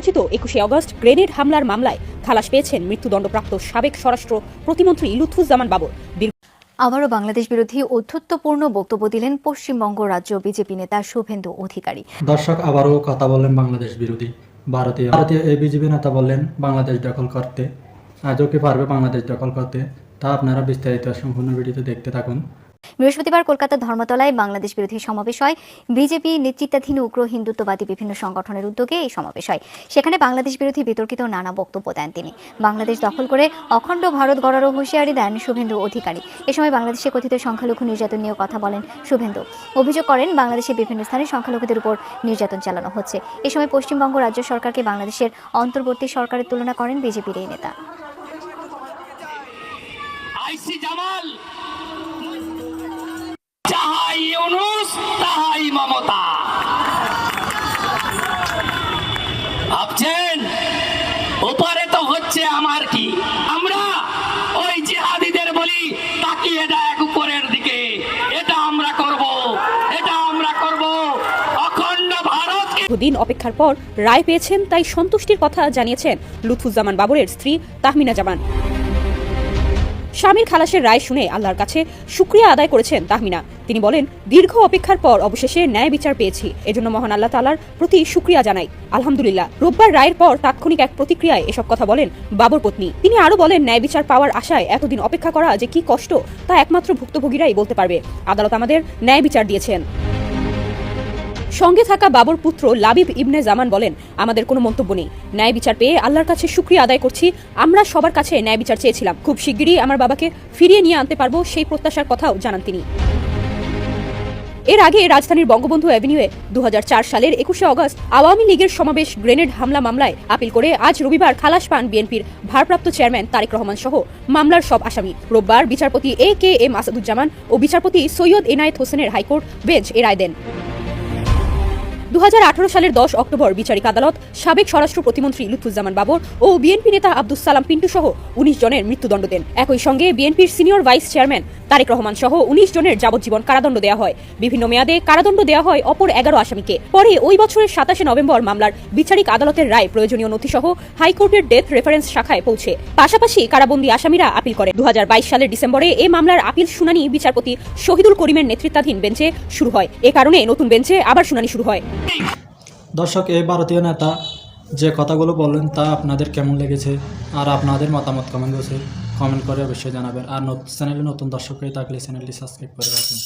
সমালোচিত ২১শে August grenade হামলার মামলায় খালাস পেয়েছেন মৃত্যুদণ্ডপ্রাপ্ত সাবেক স্বরাষ্ট্র প্রতিমন্ত্রী লুৎফুজ্জামান বাবর। আবারও বাংলাদেশ বিরোধী ঔদ্ধত্যপূর্ণ বক্তব্য দিলেন পশ্চিমবঙ্গ রাজ্য বিজেপি নেতা শুভেন্দু অধিকারী। দর্শক আবারও কথা বললেন বাংলাদেশ বিরোধী ভারতীয় এই বিজেপি নেতা বললেন বাংলাদেশ দখল করতে। আজও কি পারবে বাংলাদেশ দখল করতে, তা আপনারা বিস্তারিত সম্পূর্ণ ভিডিওতে দেখতে থাকুন। বৃহস্পতিবার কলকাতার ধর্মতলায় বাংলাদেশ বিরোধী সমাবেশ হয়। বিজেপি নেতৃত্বাধীন উগ্র হিন্দুত্ববাদী বিভিন্ন সংগঠনের উদ্যোগে এই সমাবেশ হয়। সেখানে বাংলাদেশ বিরোধী বিতর্কিত নানা বক্তব্য দেন তিনি। বাংলাদেশ দখল করে অখণ্ড ভারত গড়ারও হুঁশিয়ারি দেন শুভেন্দু অধিকারী। এ সময় বাংলাদেশে কথিত সংখ্যালঘু নির্যাতন নিয়েও কথা বলেন শুভেন্দু। অভিযোগ করেন বাংলাদেশের বিভিন্ন স্থানে সংখ্যালঘুদের উপর নির্যাতন চালানো হচ্ছে। এ সময় পশ্চিমবঙ্গ রাজ্য সরকারকে বাংলাদেশের অন্তর্বর্তী সরকারের তুলনা করেন বিজেপির এই নেতা। ভাবছেন ওপারে তো হচ্ছে আমার কি, আমরা ওই জিহাদিদের বলি তাকিয়ে দেখ উপরের দিকে, এটা আমরা করব, এটা আমরা করব। অখণ্ড ভারত দিন অপেক্ষার পর রায় পেয়েছেন, তাই সন্তুষ্টির কথা জানিয়েছেন লুৎফুজ্জামান বাবরের স্ত্রী তাহমিনা জামান। স্বামীর খালাসের রায় শুনে আল্লাহর কাছে শুকরিয়া আদায় করেছেন তাহমিনা। তিনি বলেন, দীর্ঘ অপেক্ষার পর অবশেষে ন্যায় বিচার পেয়েছি, এজন্য মহান আল্লাহ তাআলার প্রতি শুকরিয়া জানাই, আলহামদুলিল্লাহ। রোববার রায়ের পর তাৎক্ষণিক এক প্রতিক্রিয়ায় এসব কথা বলেন বাবর পত্নী। তিনি আরো বলেন, ন্যায় বিচার পাওয়ার আশায় এতদিন অপেক্ষা করা যে কি কষ্ট, তা একমাত্র ভুক্তভোগীরাই বলতে পারবে। আদালত আমাদের ন্যায় বিচার দিয়েছেন। সঙ্গে থাকা বাবর পুত্র লাবিব ইবনে জামান বলেন, আমাদের কোনো মন্তব্য নেই, ন্যায় বিচার পেয়ে আল্লাহর কাছে শুকরিয়া আদায় করছি। আমরা সবার কাছে ন্যায় বিচার চেয়েছিলাম, খুব শিগগিরই আমার বাবাকে ফিরিয়ে নিয়ে আনতে পারবো, সেই প্রত্যাশার কথাও জানান তিনি। এর আগে রাজধানীর বঙ্গবন্ধু অ্যাভিনিউয়ে ২০০৪ সালের ২১শে আগস্ট আওয়ামী লীগের সমাবেশ গ্রেনেড হামলা মামলায় আপিল করে আজ রবিবার খালাস পান বিএনপির ভারপ্রাপ্ত চেয়ারম্যান তারেক রহমান সহ মামলার সব আসামি। রোববার বিচারপতি এ.কে.এম. আসাদুজ্জামান ও বিচারপতি সৈয়দ এনায়েত হোসেনের হাইকোর্ট বেঞ্চ এ রায় দেন। ২০১৮ সালের ১০ অক্টোবর বিচারিক আদালত সাবেক স্বরাষ্ট্র প্রতিমন্ত্রী লুৎফুজ্জামান বাবর ও বিএনপি নেতা আব্দুস সালাম পিন্টু সহ ১৯ জনের মৃত্যুদণ্ড দেন। একই সঙ্গে বিএনপির senior vice chairman Tarique Rahman সহ ১৯ জনের যাবজ্জীবন কারাদণ্ড দেওয়া হয়। বিভিন্ন মেয়াদে কারাদণ্ড দেওয়া হয় অপর ১১ আসামিকে। পরে ওই বছরের ২৭শে নভেম্বর মামলার বিচারিক আদালতের রায় প্রয়োজনীয় নথিসহ হাইকোর্টের ডেথ রেফারেন্স শাখায় পৌঁছে। পাশাপাশি কারাবন্দী আসামিরা আপিল করে। ২০২২ সালের ডিসেম্বরে এই মামলার আপিল শুনানি বিচারপতি শহীদুল করিমের নেতৃত্বাধীন বেঞ্চে শুরু হয়। এ কারণে নতুন বেঞ্চে আবার শুনানি শুরু হয়। দর্শক, এই ভারতীয় নেতা যে কথাগুলো বললেন তা আপনাদের কেমন লেগেছে, আর আপনাদের মতামত কমেন্ট করে অবশ্যই জানাবেন। আর চ্যানেলে নতুন দর্শক হয়ে থাকলে চ্যানেলটি সাবস্ক্রাইব করে রাখুন।